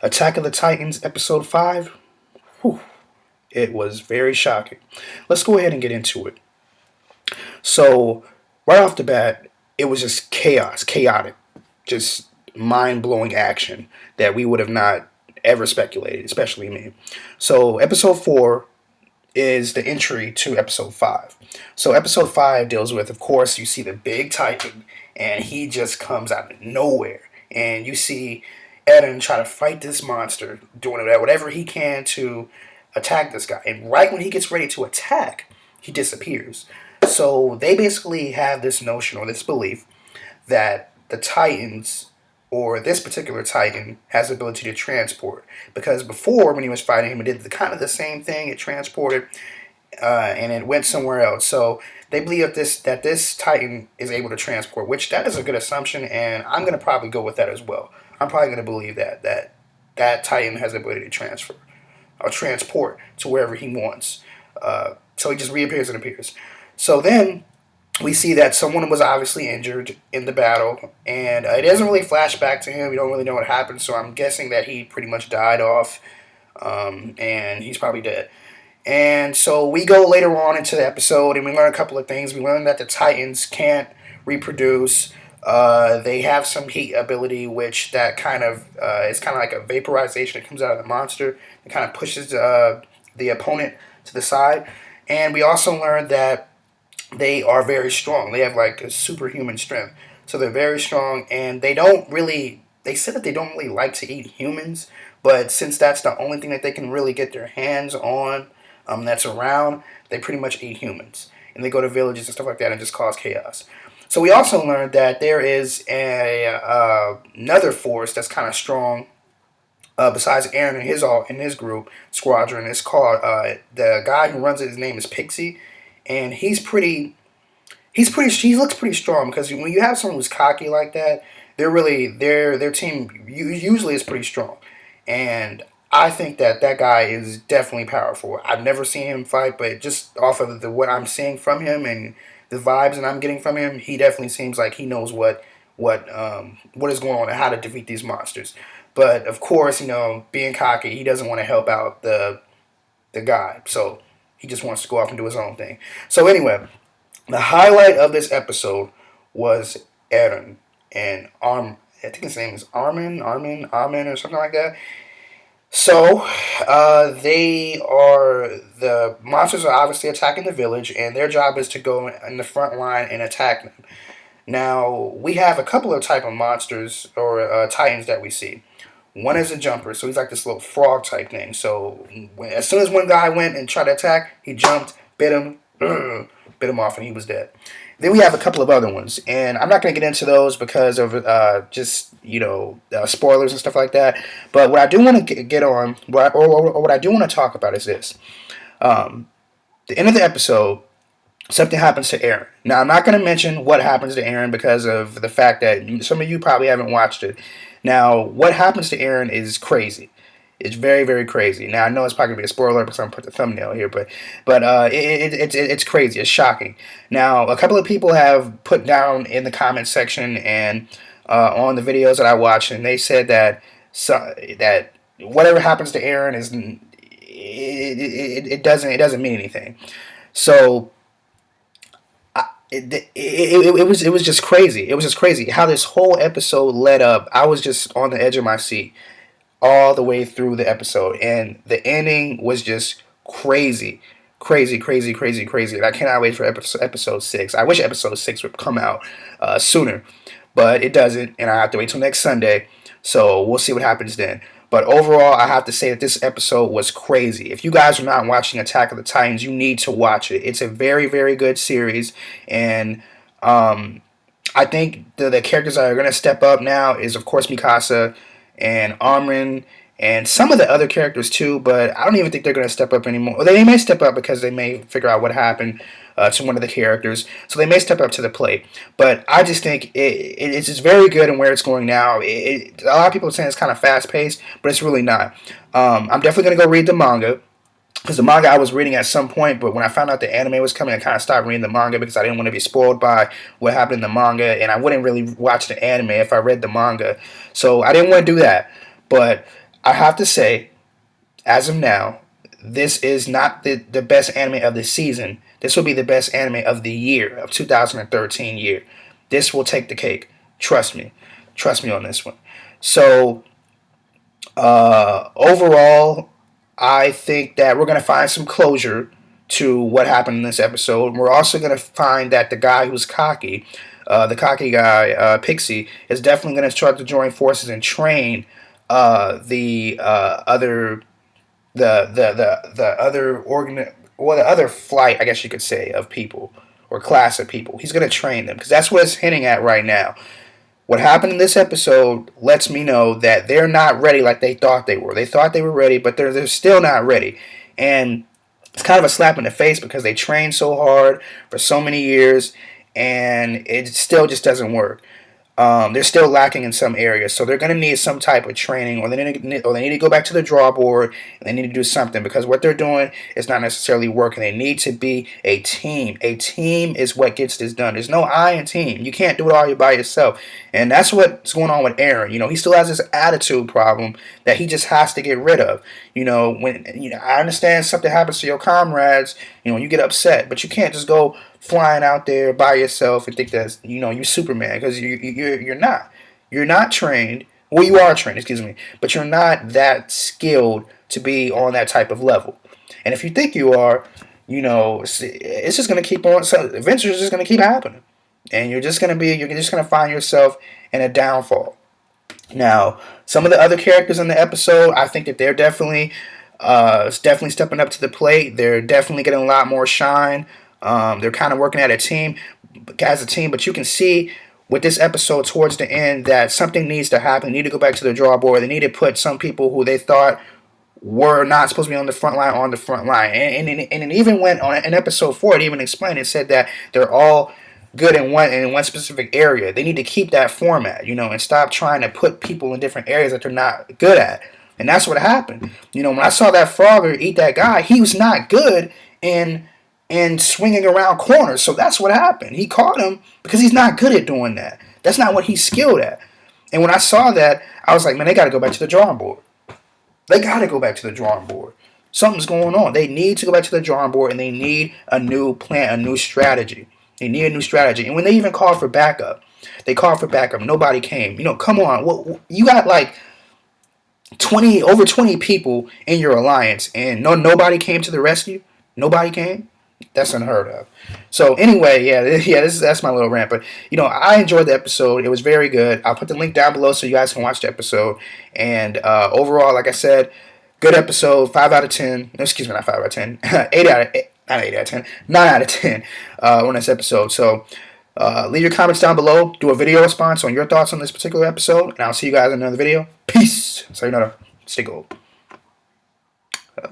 Attack of the Titans, Episode 5. Whew, it was very shocking. Let's go ahead and get into it. So, right off the bat, it was just chaos, chaotic, just mind blowing action that we would have not ever speculated, especially me. So, Episode 4 is the entry to Episode 5. So, Episode 5 deals with, of course, you see the big Titan, and he just comes out of nowhere. And you see Eren try to fight this monster, doing whatever he can to attack this guy. And right when he gets ready to attack, he disappears. So they basically have this notion or this belief that the Titans or this particular Titan has the ability to transport. Because before, when he was fighting him, it did kind of the same thing. It transported and it went somewhere else. So they believe that this Titan is able to transport, which that is a good assumption, and I'm going to probably go with that as well. I'm probably going to believe that Titan has the ability to transfer or transport to wherever he wants. So he just reappears and appears. So then we see that someone was obviously injured in the battle, and it doesn't really flash back to him. We don't really know what happened, so I'm guessing that he pretty much died off, and he's probably dead. And so we go later on into the episode, and we learn a couple of things. We learn that the Titans can't reproduce. They have some heat ability, which that kind of is kind of like a vaporization that comes out of the monster. It kind of pushes the opponent to the side. And we also learned that they are very strong. They have like a superhuman strength. So they're very strong, and they don't really. They said that they don't really like to eat humans, but since that's the only thing that they can really get their hands on, that's around, they pretty much eat humans, and they go to villages and stuff like that and just cause chaos. So we also learned that there is another force that's kind of strong. Besides Eren and his group squadron, it's called the guy who runs it. His name is Pixie, and he looks pretty strong because when you have someone who's cocky like that, they're really their team usually is pretty strong, and I think that guy is definitely powerful. I've never seen him fight, but just off of what I'm seeing from him and the vibes that I'm getting from him, he definitely seems like he knows what is going on and how to defeat these monsters. But of course, being cocky, he doesn't want to help out the guy, so he just wants to go off and do his own thing. So anyway, the highlight of this episode was Eren and I think his name is Armin, or something like that. So, the monsters are obviously attacking the village, and their job is to go in the front line and attack them. Now, we have a couple of type of monsters or titans that we see. One is a jumper, so he's like this little frog type thing. So, as soon as one guy went and tried to attack, he jumped, bit him, bit him off, and he was dead. Then we have a couple of other ones, and I'm not going to get into those because of spoilers and stuff like that. But what I do want to get on, what I do want to talk about is this: the end of the episode, something happens to Eren. Now, I'm not going to mention what happens to Eren because of the fact that some of you probably haven't watched it. Now, what happens to Eren is crazy. It's very, very crazy. Now I know it's probably gonna be a spoiler because I'm gonna put the thumbnail here, but it's crazy. It's shocking. Now a couple of people have put down in the comments section and on the videos that I watched, and they said that that whatever happens to Eren is it doesn't mean anything. So it was just crazy. It was just crazy how this whole episode led up. I was just on the edge of my seat all the way through the episode, and the ending was just crazy, crazy, crazy, crazy, crazy. And I cannot wait for episode 6. I wish episode 6 would come out sooner, but it doesn't, and I have to wait till next Sunday. So we'll see what happens then. But overall, I have to say that this episode was crazy. If you guys are not watching Attack of the Titans, you need to watch it. It's a very, very good series, and I think the characters that are going to step up now is, of course, Mikasa and Armin and some of the other characters too, but I don't even think they're going to step up anymore. Or they may step up because they may figure out what happened to one of the characters, so they may step up to the plate. But I just think it's just very good in where it's going now. A lot of people are saying it's kind of fast paced, but it's really not. I'm definitely going to go read the manga. Because the manga I was reading at some point, but when I found out the anime was coming, I kind of stopped reading the manga because I didn't want to be spoiled by what happened in the manga, and I wouldn't really watch the anime if I read the manga. So I didn't want to do that. But I have to say, as of now, this is not the best anime of the season. This will be the best anime of the year, of 2013 year. This will take the cake. Trust me. Trust me on this one. So, overall, I think that we're going to find some closure to what happened in this episode. We're also going to find that the guy who's cocky, the cocky guy, Pixie, is definitely going to start to join forces and train the other the other the other flight, I guess you could say, of people or class of people. He's going to train them because that's what it's hinting at right now. What happened in this episode lets me know that they're not ready like they thought they were. They thought they were ready, but they're still not ready. And it's kind of a slap in the face because they trained so hard for so many years and it still just doesn't work. They're still lacking in some areas, so they're going to need some type of training, or they need to go back to the draw board and they need to do something because what they're doing is not necessarily working. They need to be a team. A team is what gets this done. There's no I in team. You can't do it all by yourself, and that's what's going on with Aaron. He still has this attitude problem that he just has to get rid of. When I understand something happens to your comrades, you get upset, but you can't just go flying out there by yourself and think that you're Superman because you're not. You're not trained. Well, you are trained, excuse me, but you're not that skilled to be on that type of level. And if you think you are, it's just gonna keep on. So adventures are just gonna keep happening, and you're just gonna find yourself in a downfall. Now, some of the other characters in the episode, I think that they're definitely stepping up to the plate. They're definitely getting a lot more shine. They're kind of working as a team, but you can see with this episode towards the end that something needs to happen. They need to go back to the draw board. They need to put some people who they thought were not supposed to be on the front line. And it even went on in episode 4. It even explained. It said that they're all good in one specific area. They need to keep that format, and stop trying to put people in different areas that they're not good at. And that's what happened. When I saw that Frogger eat that guy, he was not good in swinging around corners. So that's what happened. He caught him because he's not good at doing that. That's not what he's skilled at. And when I saw that, I was like, man, they got to go back to the drawing board. They got to go back to the drawing board. Something's going on. They need to go back to the drawing board and they need a new plan, a new strategy. They need a new strategy. And when they even called for backup, nobody came. Come on. You got like over 20 people in your alliance and nobody came to the rescue? Nobody came? That's unheard of. So anyway, that's my little rant. But I enjoyed the episode. It was very good. I'll put the link down below so you guys can watch the episode. And overall, like I said, good episode. 5 out of 10. No, excuse me, not 5 out of 10. 8 out of not 8 out of 10. 9 out of 10 on this episode. So leave your comments down below. Do a video response on your thoughts on this particular episode, and I'll see you guys in another video. Peace. So stay gold.